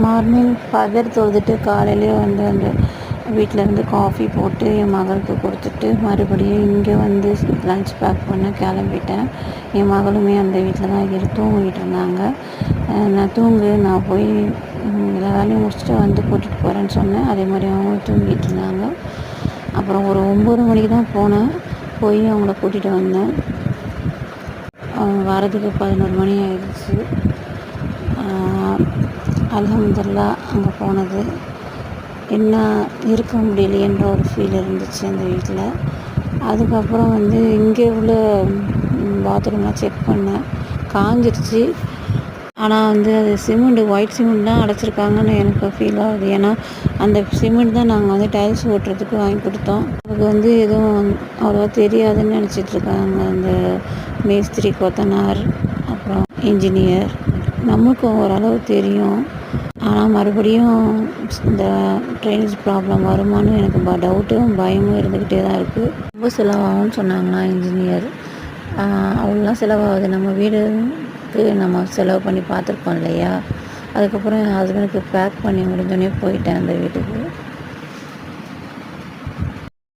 Morning Fajr தொழுதுட்டு காலையிலேயே வந்து அந்த வீட்டிலேருந்து காஃபி போட்டு என் மகளுக்கு கொடுத்துட்டு மறுபடியும் இங்கே வந்து லன்ச் பேக் பண்ண கிளம்பிட்டேன். என் மகளுமே அந்த வீட்டில் தான் தூங்கிட்டு இருந்தாங்க. நான் நான் போய் எல்லா வேலையும் முடிச்சுட்டு வந்து கூட்டிகிட்டு போகிறேன்னு சொன்னேன். அதே மாதிரி அவங்க தூங்கிட்டு இருந்தாங்க. அப்புறம் ஒரு 9 மணிக்கு தான் போனேன். போய் அவங்கள கூட்டிகிட்டு வந்தேன். வரதுக்கு 11 மணி ஆயிடுச்சு. அல்ஹம்துலில்லாஹ் அங்கே போனது என்ன இருக்க முடியலையேன்ற ஒரு ஃபீல் இருந்துச்சு அந்த வீட்டில். அதுக்கப்புறம் வந்து இங்கே உள்ள பாத்ரூம்லாம் செக் பண்ணேன், காஞ்சிருச்சு. ஆனால் வந்து அது ஒயிட் சிமெண்ட் தான் அடைச்சிருக்காங்கன்னு எனக்கு ஃபீல் ஆகுது. ஏன்னா அந்த சிமெண்ட் தான் நாங்கள் வந்து டைல்ஸ் ஓட்டுறதுக்கு வாங்கி கொடுத்தோம். அதுக்கு வந்து எதுவும் அவ்வளோவா தெரியாதுன்னு நினச்சிட்ருக்காங்க அந்த மேஸ்திரி, கொத்தனார், அப்புறம் இன்ஜினியர். நமக்கும் ஓரளவு தெரியும். ஆனால் மறுபடியும் இந்த ட்ரைனேஜ் ப்ராப்ளம் வருமானு எனக்கு டவுட்டும் பயமும் இருந்துக்கிட்டே தான் இருக்குது. ரொம்ப செலவாகும்னு சொன்னாங்களா இன்ஜினியர். அவ்வளோலாம் செலவாகுது. நம்ம வீடுக்கு நம்ம செலவு பண்ணி பார்த்துருக்கோம் இல்லையா. அதுக்கப்புறம் என் ஹஸ்பண்டுக்கு பேக் பண்ணி முடிஞ்சோடனே போயிட்டேன் அந்த வீட்டுக்கு.